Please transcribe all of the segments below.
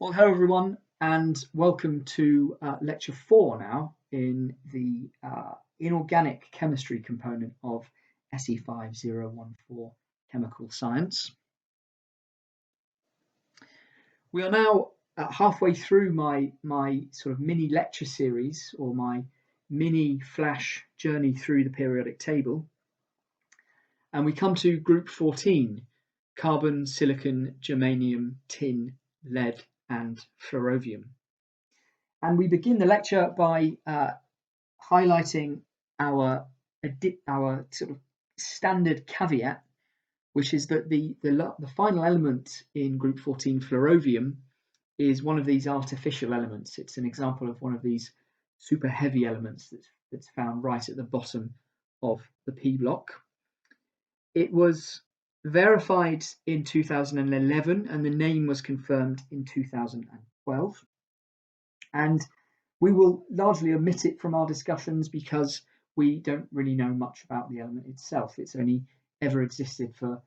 Well, hello everyone, and welcome to lecture 4 now in the inorganic chemistry component of SE5014 chemical science. We are now halfway through my sort of mini lecture series, or my mini flash journey through the periodic table, and we come to group 14: carbon, silicon, germanium, tin, lead and flerovium. And we begin the lecture by highlighting our sort of standard caveat, which is that the final element in group 14, flerovium, is one of these artificial elements. It's an example of one of these super heavy elements that's found right at the bottom of the P block. It was verified in 2011 and the name was confirmed in 2012. And we will largely omit it from our discussions because we don't really know much about the element itself. It's only ever existed for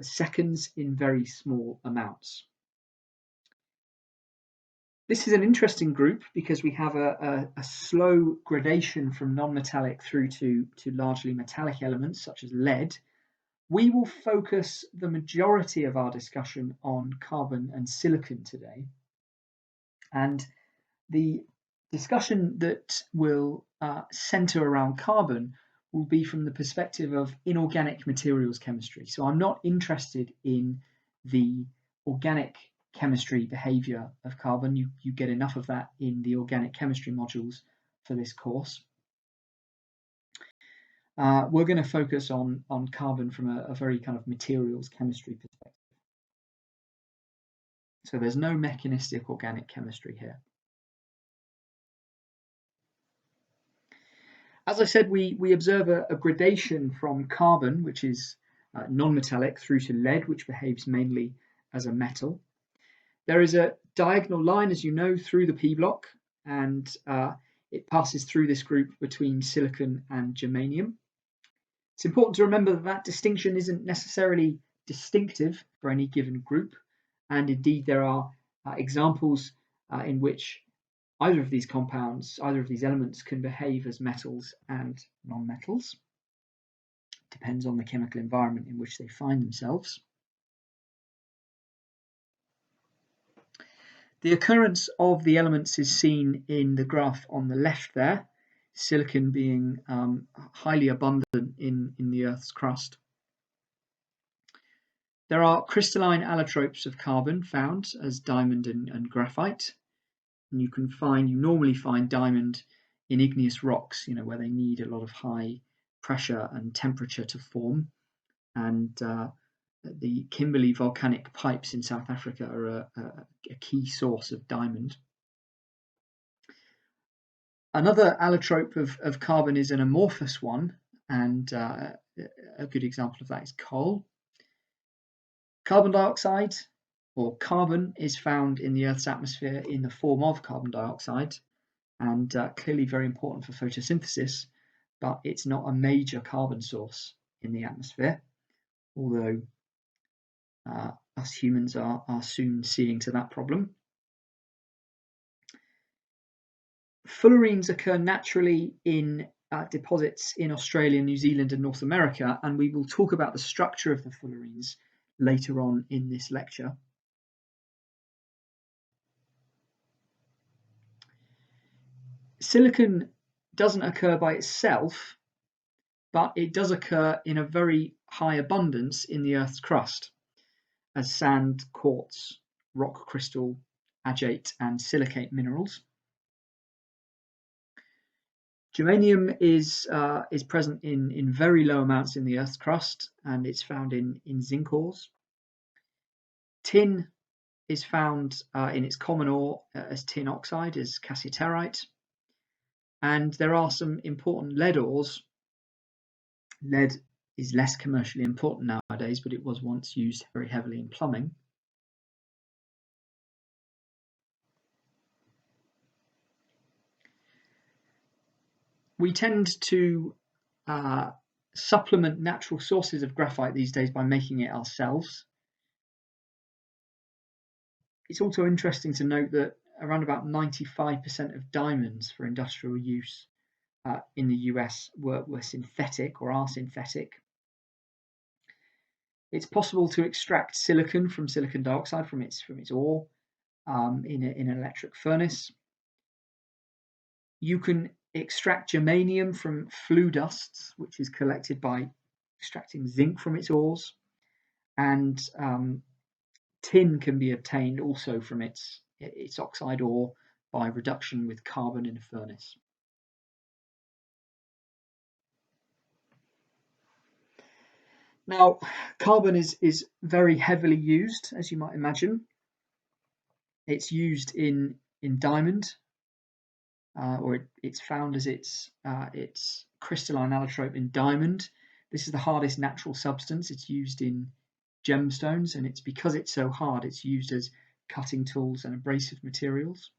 seconds in very small amounts. This is an interesting group because we have a slow gradation from non-metallic through to largely metallic elements such as lead. We will focus the majority of our discussion on carbon and silicon today. And the discussion that will center around carbon will be from the perspective of inorganic materials chemistry. So I'm not interested in the organic chemistry behavior of carbon. You get enough of that in the organic chemistry modules for this course. We're going to focus on carbon from a very kind of materials chemistry perspective. So there's no mechanistic organic chemistry here. As I said, we observe a gradation from carbon, which is non-metallic, through to lead, which behaves mainly as a metal. There is a diagonal line, as you know, through the P block, and it passes through this group between silicon and germanium. It's important to remember that distinction isn't necessarily distinctive for any given group, and indeed there are examples in which either of these compounds, either of these elements, can behave as metals and non-metals. Depends on the chemical environment in which they find themselves. The occurrence of the elements is seen in the graph on the left there, silicon being highly abundant in the Earth's crust. There are crystalline allotropes of carbon found as diamond and graphite. And you normally find diamond in igneous rocks, where they need a lot of high pressure and temperature to form. And the Kimberley volcanic pipes in South Africa are a key source of diamond. Another allotrope of carbon is an amorphous one, and a good example of that is coal. Carbon dioxide, or carbon, is found in the Earth's atmosphere in the form of carbon dioxide, and clearly very important for photosynthesis, but it's not a major carbon source in the atmosphere, although us humans are soon seeing to that problem. Fullerenes occur naturally in deposits in Australia, New Zealand and North America, and we will talk about the structure of the fullerenes later on in this lecture. Silicon doesn't occur by itself, but it does occur in a very high abundance in the Earth's crust as sand, quartz, rock crystal, agate and silicate minerals. Germanium is present in very low amounts in the Earth's crust, and it's found in zinc ores. Tin is found in its common ore as tin oxide, as cassiterite. And there are some important lead ores. Lead is less commercially important nowadays, but it was once used very heavily in plumbing. We tend to supplement natural sources of graphite these days by making it ourselves. It's also interesting to note that around about 95% of diamonds for industrial use in the US were synthetic or are synthetic. It's possible to extract silicon from silicon dioxide from its ore in an electric furnace. You can extract germanium from flue dusts, which is collected by extracting zinc from its ores, and tin can be obtained also from its oxide ore by reduction with carbon in a furnace. Now, carbon is very heavily used, as you might imagine. It's used in diamond, or it's found as its crystalline allotrope in diamond. This is the hardest natural substance. It's used in gemstones, and it's because it's so hard, it's used as cutting tools and abrasive materials.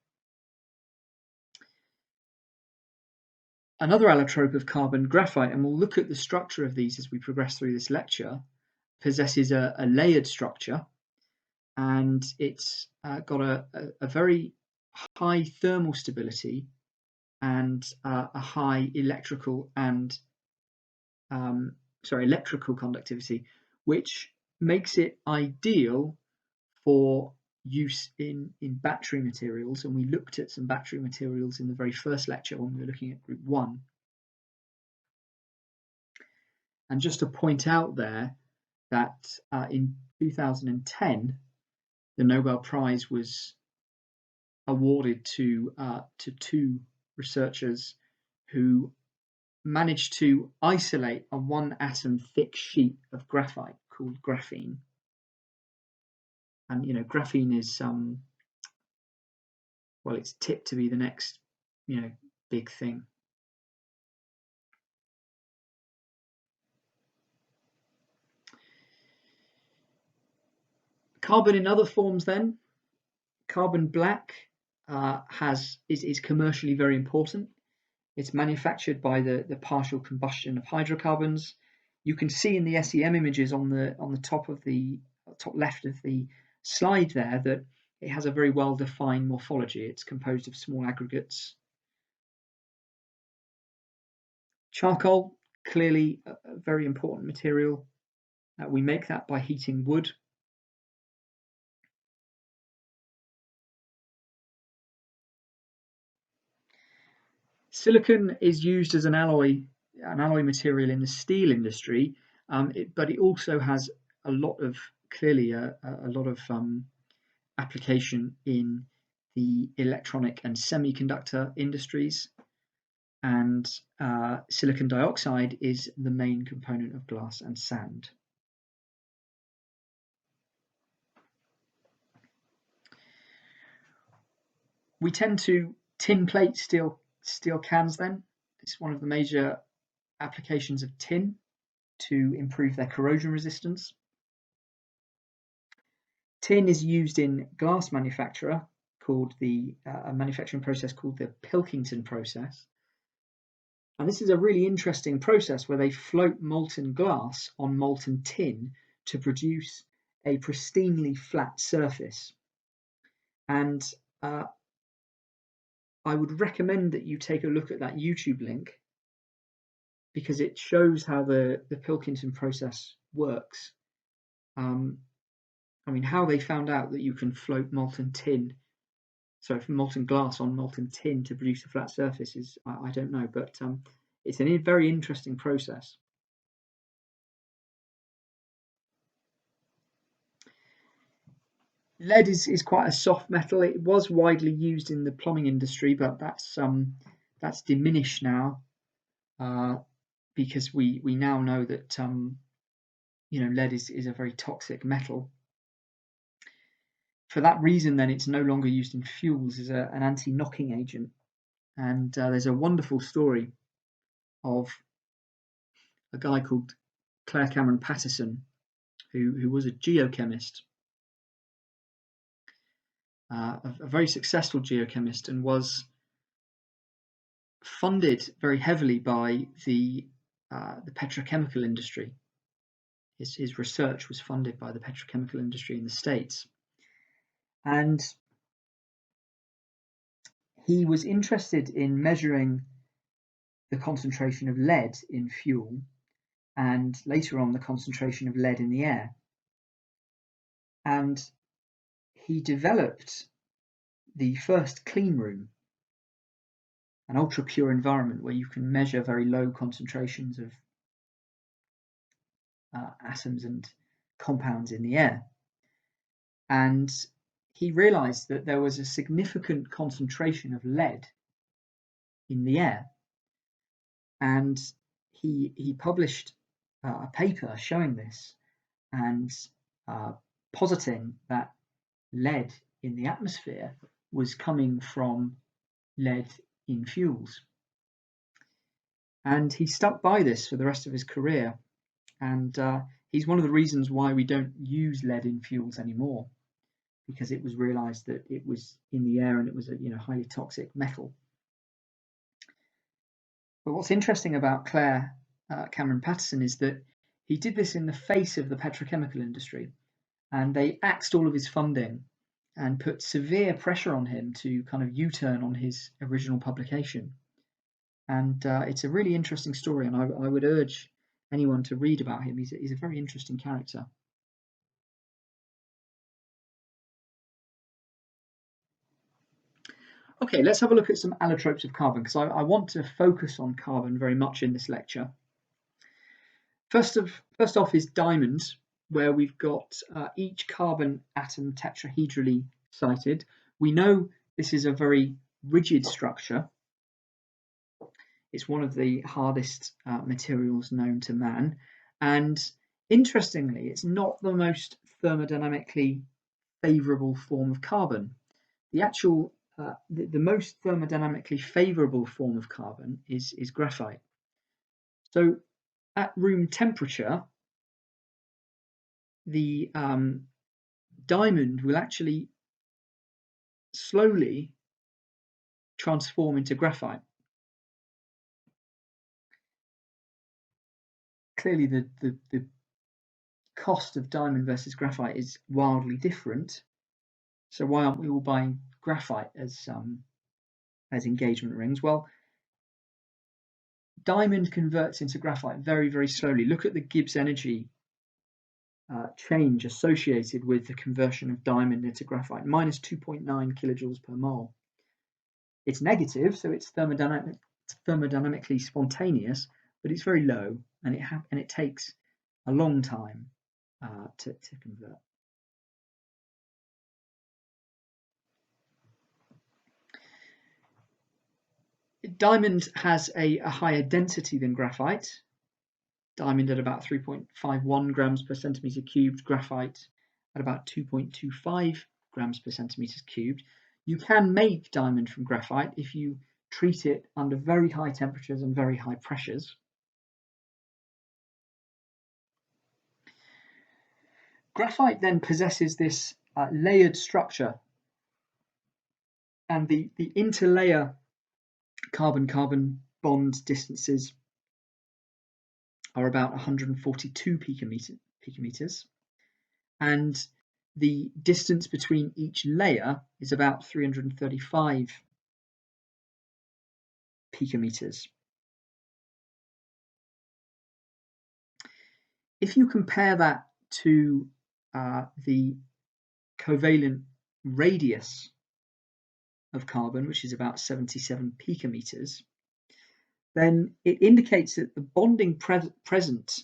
Another allotrope of carbon, graphite, and we'll look at the structure of these as we progress through this lecture, possesses a layered structure, and it's got a very high thermal stability and a high electrical conductivity, which makes it ideal for use in battery materials. And we looked at some battery materials in the very first lecture when we were looking at group 1. And just to point out there that in 2010 the Nobel Prize was awarded to 2 researchers who managed to isolate a 1-atom thick sheet of graphite called graphene. And graphene is well, it's tipped to be the next big thing. Carbon in other forms then. Carbon black is commercially very important. It's manufactured by the partial combustion of hydrocarbons. You can see in the SEM images on the top left of the slide there that it has a very well defined morphology. It's composed of small aggregates. Charcoal, clearly a very important material. We make that by heating wood. Silicon is used as an alloy material in the steel industry, but it also has a lot of application in the electronic and semiconductor industries, and silicon dioxide is the main component of glass and sand. We tend to tin plate steel cans then. It's one of the major applications of tin to improve their corrosion resistance. Tin is used in glass manufacturing called a manufacturing process called the Pilkington process. And this is a really interesting process where they float molten glass on molten tin to produce a pristinely flat surface. And I would recommend that you take a look at that YouTube link because it shows how the Pilkington process works. How they found out that you can float molten glass on molten tin to produce a flat surface is, I don't know, but it's a very interesting process. Lead is quite a soft metal. It was widely used in the plumbing industry, but that's diminished now because we now know that lead is a very toxic metal. For that reason, then, it's no longer used in fuels as an anti-knocking agent. And there's a wonderful story of a guy called Claire Cameron Patterson, who was a geochemist, a very successful geochemist, and was funded very heavily by the petrochemical industry. His research was funded by the petrochemical industry in the States. And he was interested in measuring the concentration of lead in fuel and later on the concentration of lead in the air. And he developed the first clean room, an ultra pure environment where you can measure very low concentrations of atoms and compounds in the air. And he realized that there was a significant concentration of lead in the air. And he published a paper showing this and positing that lead in the atmosphere was coming from lead in fuels. And he stuck by this for the rest of his career. And he's one of the reasons why we don't use lead in fuels anymore, because it was realized that it was in the air and it was a highly toxic metal. But what's interesting about Claire Cameron Patterson is that he did this in the face of the petrochemical industry, and they axed all of his funding and put severe pressure on him to kind of U-turn on his original publication. And it's a really interesting story, and I would urge anyone to read about him. He's a very interesting character. Okay, let's have a look at some allotropes of carbon, because I want to focus on carbon very much in this lecture. First off is diamond, where we've got each carbon atom tetrahedrally cited. We know this is a very rigid structure. It's one of the hardest materials known to man. And interestingly, it's not the most thermodynamically favourable form of carbon. The actual the most thermodynamically favourable form of carbon is graphite. So at room temperature, the diamond will actually slowly transform into graphite. Clearly, the cost of diamond versus graphite is wildly different. So why aren't we all buying graphite as engagement rings? Well, diamond converts into graphite very, very slowly. Look at the Gibbs energy change associated with the conversion of diamond into graphite, minus 2.9 kilojoules per mole. It's negative, so it's thermodynamically spontaneous, but it's very low, and it takes a long time to convert. Diamond has a higher density than graphite. Diamond at about 3.51 grams per centimeter cubed, graphite at about 2.25 grams per centimeter cubed. You can make diamond from graphite if you treat it under very high temperatures and very high pressures. Graphite then possesses this layered structure, and the interlayer carbon-carbon bond distances are about 142 picometers, and the distance between each layer is about 335 picometers. If you compare that to the covalent radius of carbon, which is about 77 picometers, then it indicates that the bonding present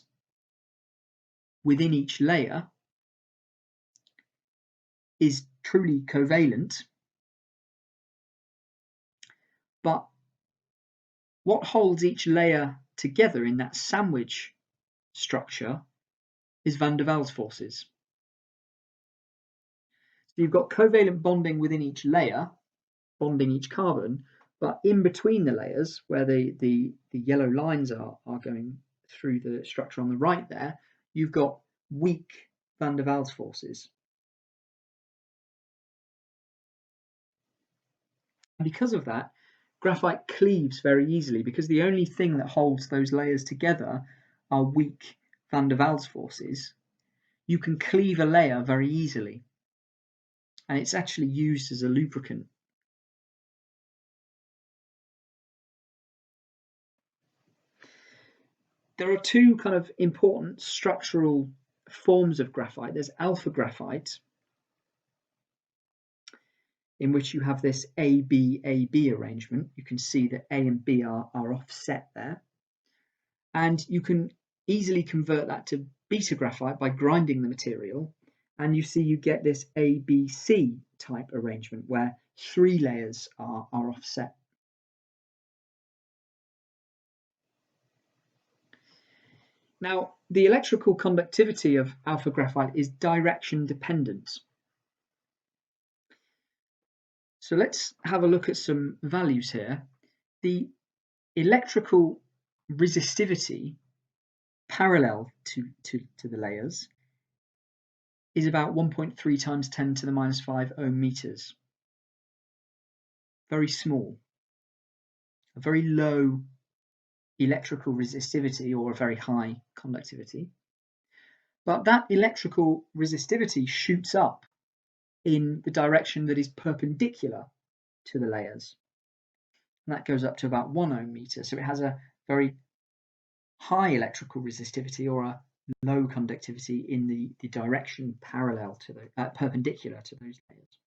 within each layer is truly covalent, but what holds each layer together in that sandwich structure is van der Waals forces. So you've got covalent bonding within each layer, bonding each carbon, but in between the layers, where the yellow lines are going through the structure on the right there, you've got weak van der Waals forces. And because of that, graphite cleaves very easily, because the only thing that holds those layers together are weak van der Waals forces. You can cleave a layer very easily. and it's actually used as a lubricant. There are two kind of important structural forms of graphite. There's alpha graphite, in which you have this AB arrangement. You can see that A and B are offset there. And you can easily convert that to beta graphite by grinding the material. And you see you get this ABC type arrangement where 3 layers are offset. Now, the electrical conductivity of alpha graphite is direction dependent. So let's have a look at some values here. The electrical resistivity parallel to the layers is about 1.3 times 10 to the minus 5 ohm meters. Very small. A very low electrical resistivity or a very high conductivity. But that electrical resistivity shoots up in the direction that is perpendicular to the layers. And that goes up to about 1 ohm meter. So it has a very high electrical resistivity or a low conductivity in the direction parallel to the perpendicular to those layers.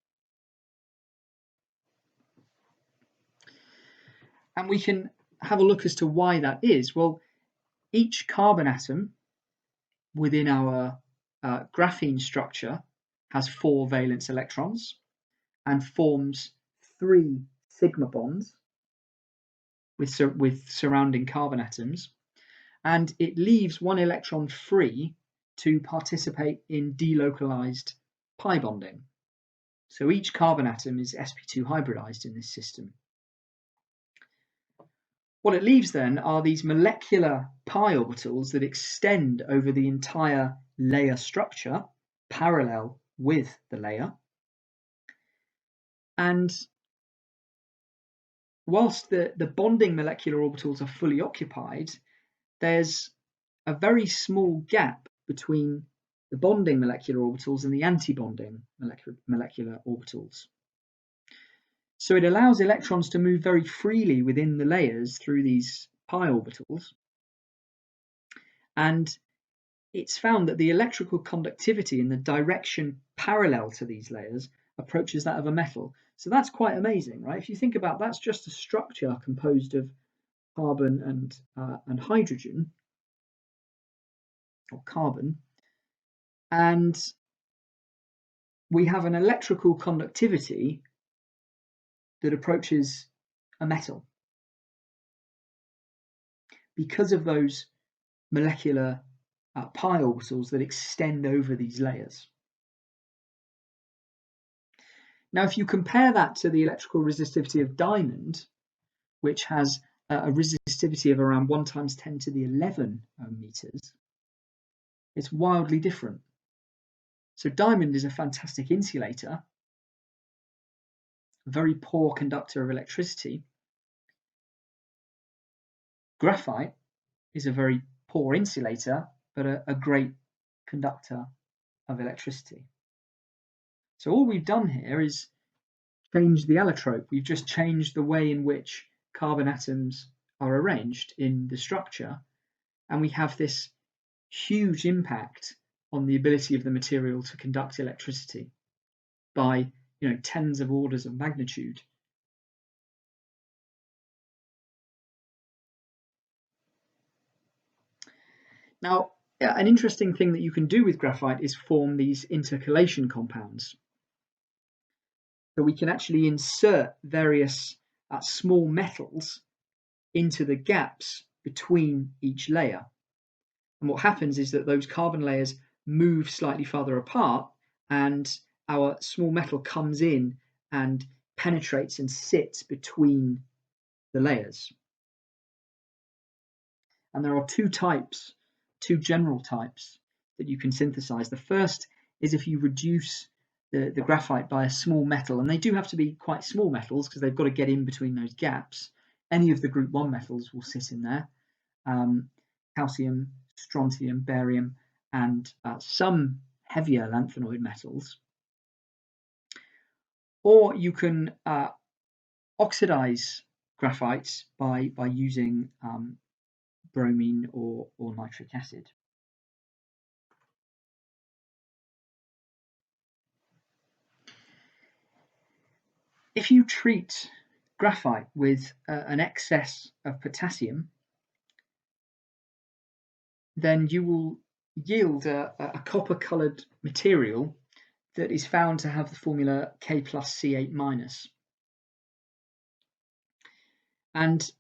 And we can have a look as to why that is. Well, each carbon atom within our graphene structure has 4 valence electrons and forms 3 sigma bonds with surrounding carbon atoms, and it leaves 1 electron free to participate in delocalized pi bonding. So each carbon atom is sp2 hybridized in this system. What it leaves then are these molecular pi orbitals that extend over the entire layer structure, parallel with the layer. And whilst the bonding molecular orbitals are fully occupied, there's a very small gap between the bonding molecular orbitals and the anti-bonding molecular orbitals. So it allows electrons to move very freely within the layers through these pi orbitals. And it's found that the electrical conductivity in the direction parallel to these layers approaches that of a metal. So that's quite amazing, right? If you think about that's just a structure composed of carbon and hydrogen, or carbon, and we have an electrical conductivity that approaches a metal because of those molecular pi orbitals that extend over these layers. Now, if you compare that to the electrical resistivity of diamond, which has a resistivity of around 1 times 10 to the 11 ohm meters, it's wildly different. So diamond is a fantastic insulator, a very poor conductor of electricity. Graphite is a very poor insulator, but a great conductor of electricity. So all we've done here is change the allotrope. We've just changed the way in which carbon atoms are arranged in the structure, and we have this huge impact on the ability of the material to conduct electricity by tens of orders of magnitude. Now, an interesting thing that you can do with graphite is form these intercalation compounds. So we can actually insert various small metals into the gaps between each layer. And what happens is that those carbon layers move slightly farther apart, and our small metal comes in and penetrates and sits between the layers. And there are 2 general types that you can synthesize. The first is if you reduce the graphite by a small metal, and they do have to be quite small metals because they've got to get in between those gaps. Any of the group 1 metals will sit in there. Calcium, strontium, barium, and some heavier lanthanoid metals. Or you can oxidize graphites by using bromine or nitric acid. If you treat graphite with an excess of potassium, then you will yield a copper-coloured material that is found to have the formula K plus C8 minus. And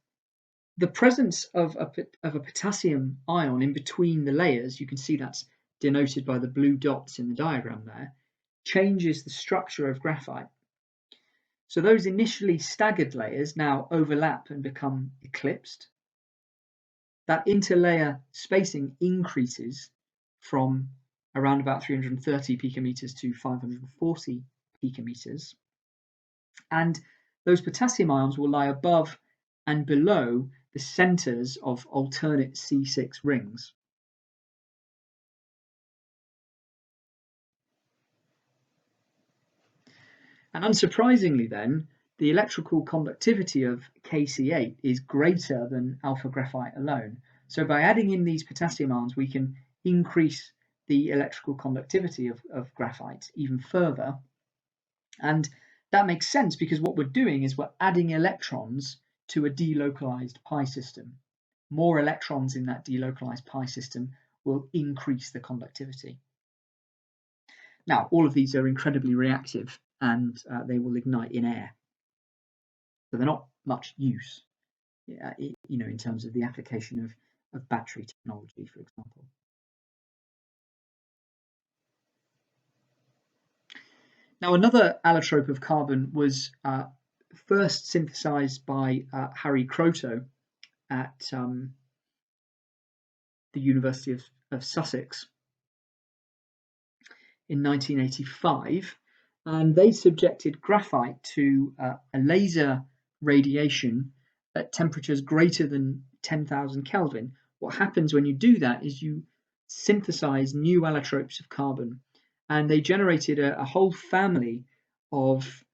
the presence of a potassium ion in between the layers, you can see that's denoted by the blue dots in the diagram there, changes the structure of graphite. So those initially staggered layers now overlap and become eclipsed. That interlayer spacing increases from around about 330 picometers to 540 picometers. And those potassium ions will lie above and below the centers of alternate C6 rings. And unsurprisingly then, the electrical conductivity of KC8 is greater than alpha graphite alone. So by adding in these potassium ions, we can increase the electrical conductivity of graphite even further. And that makes sense because what we're doing is we're adding electrons to a delocalized pi system. More electrons in that delocalized pi system will increase the conductivity. Now, all of these are incredibly reactive and they will ignite in air. So they're not much use, in terms of the application of battery technology, for example. Now, another allotrope of carbon was first synthesized by Harry Kroto at the University of Sussex in 1985, and they subjected graphite to a laser radiation at temperatures greater than 10,000 Kelvin. What happens when you do that is you synthesize new allotropes of carbon, and they generated a whole family of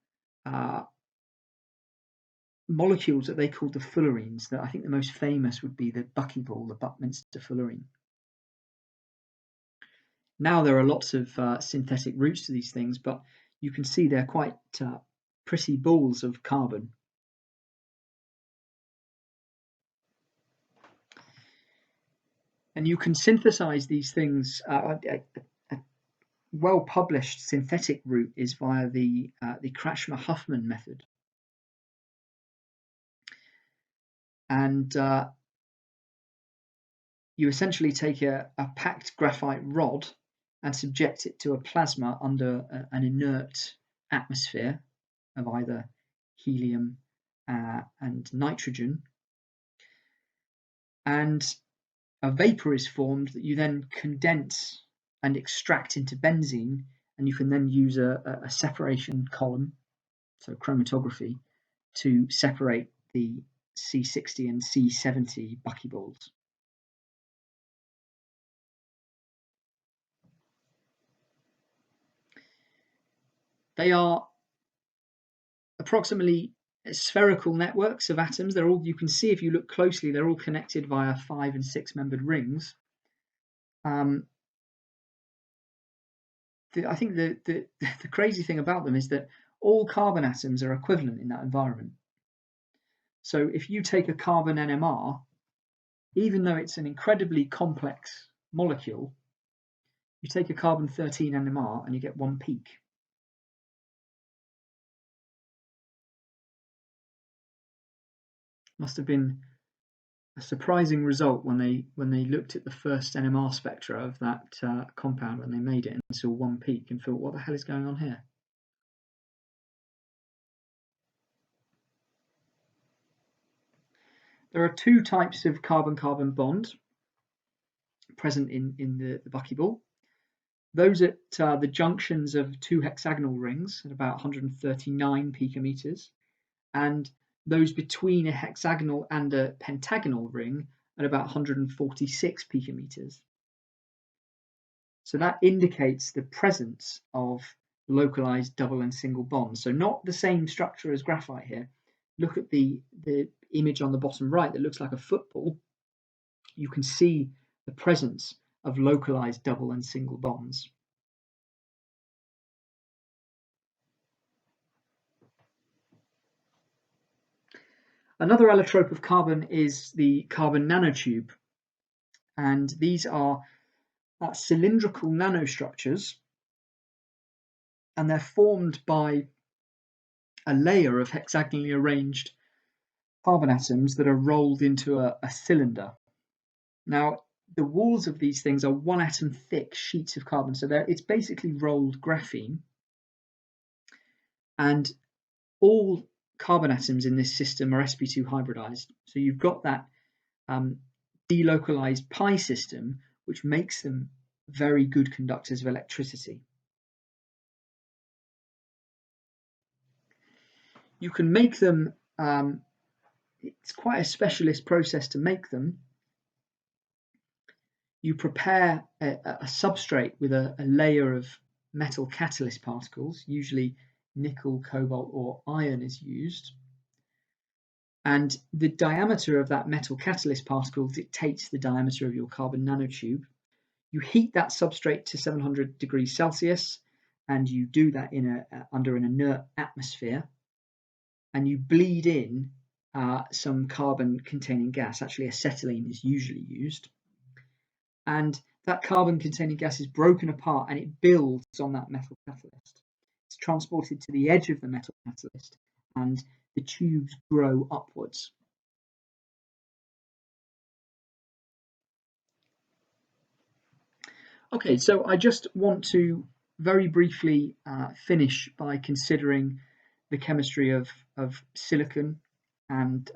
molecules that they called the fullerenes. That I think the most famous would be the buckyball, the Buckminster fullerene. Now there are lots of synthetic routes to these things, but you can see they're quite pretty balls of carbon. And you can synthesize these things. A well-published synthetic route is via the Kretschmer-Huffman method. And you essentially take a packed graphite rod and subject it to a plasma under an inert atmosphere of either helium and nitrogen. And a vapor is formed that you then condense and extract into benzene, and you can then use a separation column, so chromatography, to separate the C60 and C70 buckyballs. They are approximately spherical networks of atoms. They're all, you can see if you look closely, they're all connected via 5- and 6-membered rings. I think the crazy thing about them is that all carbon atoms are equivalent in that environment. So if you take a carbon NMR, even though it's an incredibly complex molecule, you take a carbon-13 NMR and you get one peak. Must have been a surprising result when they looked at the first NMR spectra of that compound when they made it and saw one peak and thought, what the hell is going on here? There are two types of carbon-carbon bond present in the buckyball. Those at the junctions of two hexagonal rings at about 139 picometers, and those between a hexagonal and a pentagonal ring at about 146 picometers. So that indicates the presence of localized double and single bonds. So not the same structure as graphite here. Look at the image on the bottom right that looks like a football. You can see the presence of localized double and single bonds. Another allotrope of carbon is the carbon nanotube, and these are cylindrical nanostructures, and they're formed by a layer of hexagonally arranged carbon atoms that are rolled into a cylinder. Now, the walls of these things are 1 atom thick sheets of carbon, so it's basically rolled graphene, and all carbon atoms in this system are sp2 hybridized. So you've got that delocalized pi system, which makes them very good conductors of electricity. You can make them, it's quite a specialist process to make them. You prepare a substrate with a layer of metal catalyst particles, usually nickel, cobalt, or iron is used. And the diameter of that metal catalyst particle dictates the diameter of your carbon nanotube. You heat that substrate to 700 degrees Celsius, and you do that under an inert atmosphere, and you bleed in some carbon-containing gas. Actually, acetylene is usually used. And that carbon-containing gas is broken apart and it builds on that metal catalyst. It's transported to the edge of the metal catalyst, and the tubes grow upwards. Okay, so I just want to very briefly finish by considering the chemistry of silicon and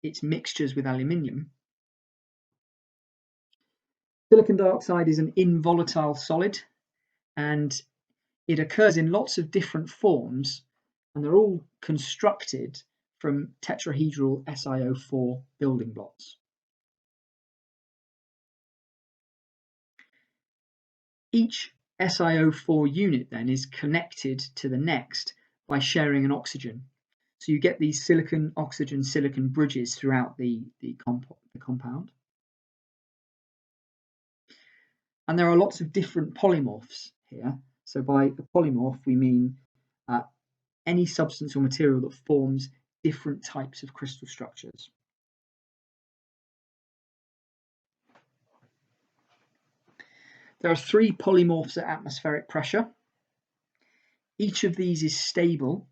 its mixtures with aluminium. Silicon dioxide is an involatile solid, and it occurs in lots of different forms, and they're all constructed from tetrahedral SiO4 building blocks. Each SiO4 unit then is connected to the next by sharing an oxygen. So you get these silicon-oxygen-silicon bridges throughout the compound. And there are lots of different polymorphs here. So by a polymorph, we mean any substance or material that forms different types of crystal structures. There are 3 polymorphs at atmospheric pressure. Each of these is stable,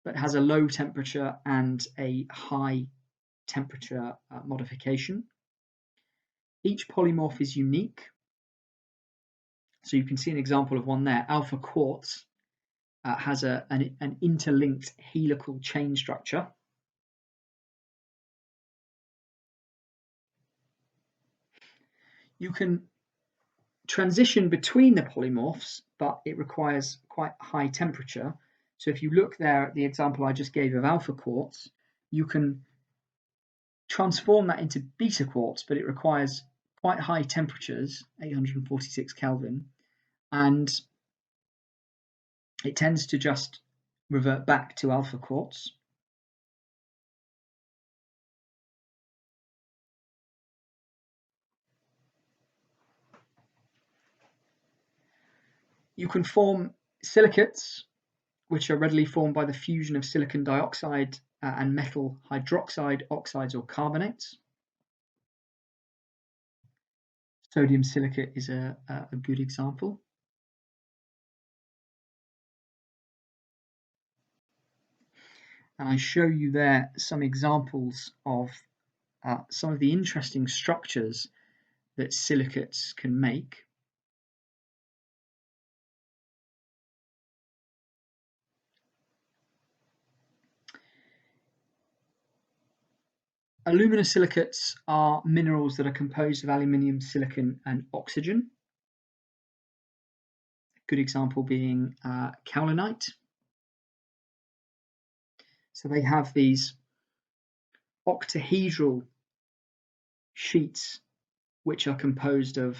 but has a low temperature and a high temperature modification. Each polymorph is unique. So you can see an example of one there. Alpha quartz has an interlinked helical chain structure. You can transition between the polymorphs, but it requires quite high temperature. So if you look there at the example I just gave of alpha quartz, you can transform that into beta quartz, but it requires quite high temperatures, 846 Kelvin, and it tends to just revert back to alpha quartz. You can form silicates, which are readily formed by the fusion of silicon dioxide and metal hydroxide, oxides, or carbonates. Sodium silicate is a good example. And I show you there some examples of some of the interesting structures that silicates can make. Aluminosilicates are minerals that are composed of aluminium, silicon, and oxygen. A good example being kaolinite. So they have these octahedral sheets which are composed of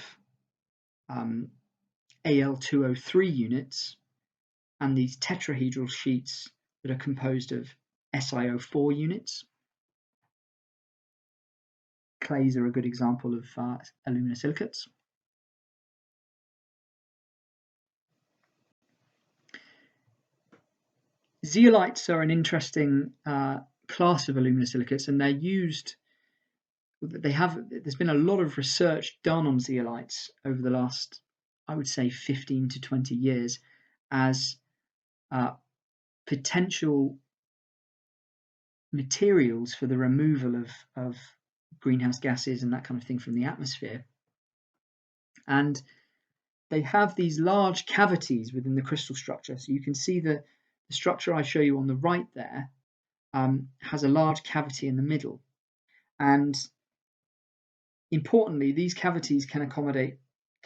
Al2O3 units, and these tetrahedral sheets that are composed of SiO4 units. Clays are a good example of aluminosilicates. Zeolites are an interesting class of aluminosilicates, and they're used. There's been a lot of research done on zeolites over the last, I would say, 15 to 20 years as potential materials for the removal of greenhouse gases and that kind of thing from the atmosphere. And they have these large cavities within the crystal structure. So you can see the structure I show you on the right there has a large cavity in the middle. And importantly, these cavities can accommodate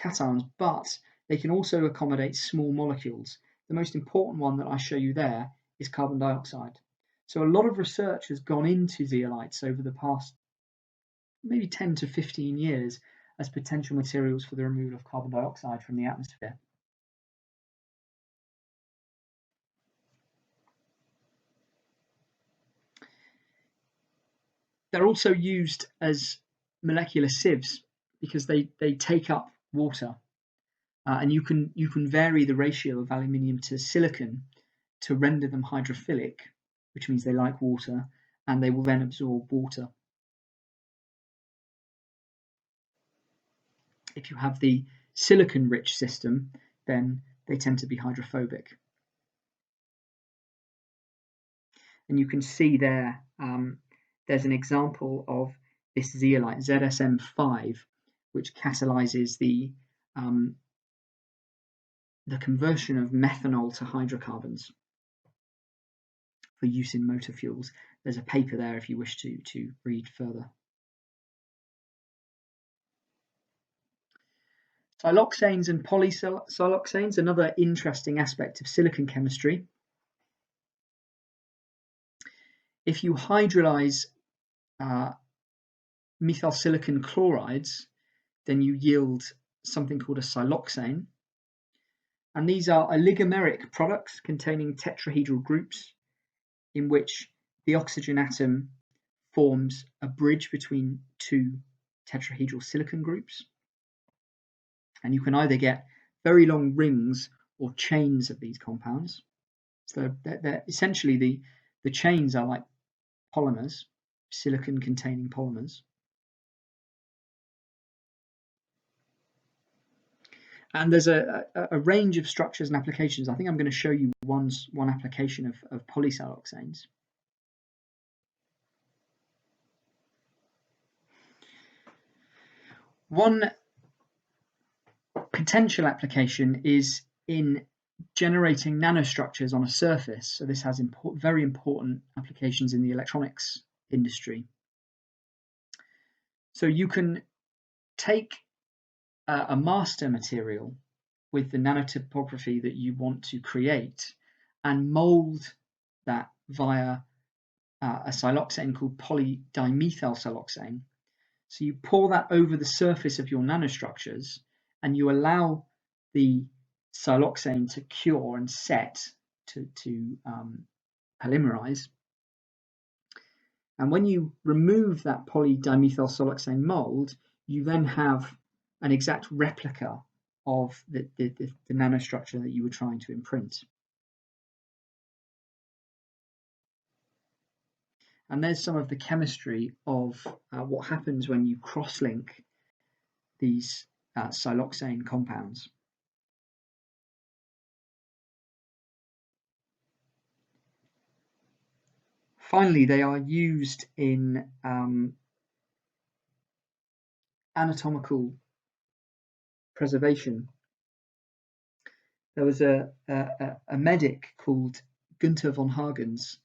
cations, but they can also accommodate small molecules. The most important one that I show you there is carbon dioxide. So a lot of research has gone into zeolites over the past maybe 10 to 15 years as potential materials for the removal of carbon dioxide from the atmosphere. They're also used as molecular sieves because they take up water, and you can vary the ratio of aluminium to silicon to render them hydrophilic, which means they like water, and they will then absorb water. If you have the silicon-rich system, then they tend to be hydrophobic. And you can see there, there's an example of this zeolite, ZSM5, which catalyzes the conversion of methanol to hydrocarbons for use in motor fuels. There's a paper there if you wish to read further. Cyloxanes and polysiloxanes, another interesting aspect of silicon chemistry. If you hydrolyze methyl silicon chlorides, then you yield something called a siloxane. And these are oligomeric products containing tetrahedral groups in which the oxygen atom forms a bridge between two tetrahedral silicon groups. And you can either get very long rings or chains of these compounds. So they're essentially the chains are like polymers, silicon containing polymers. And there's a range of structures and applications. I think I'm going to show you one application of polysiloxanes. One potential application is in generating nanostructures on a surface. So this has very important applications in the electronics industry. So you can take a master material with the nanotopography that you want to create and mold that via a siloxane called polydimethyl siloxane. So you pour that over the surface of your nanostructures and you allow the siloxane to cure and set to polymerize. And when you remove that polydimethyl siloxane mold, you then have an exact replica of the nanostructure that you were trying to imprint. And there's some of the chemistry of what happens when you cross-link these siloxane compounds. Finally, they are used in anatomical preservation. There was a medic called Gunther von Hagens,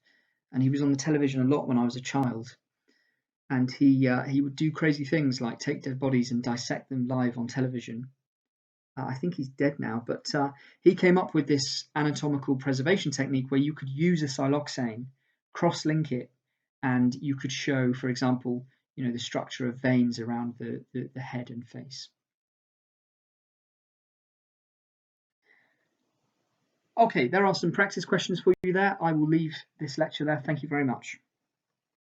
and he was on the television a lot when I was a child. And he would do crazy things like take dead bodies and dissect them live on television. I think he's dead now, but he came up with this anatomical preservation technique where you could use a siloxane, cross-link it, and you could show, for example, the structure of veins around the head and face. Okay, there are some practice questions for you there. I will leave this lecture there. Thank you very much.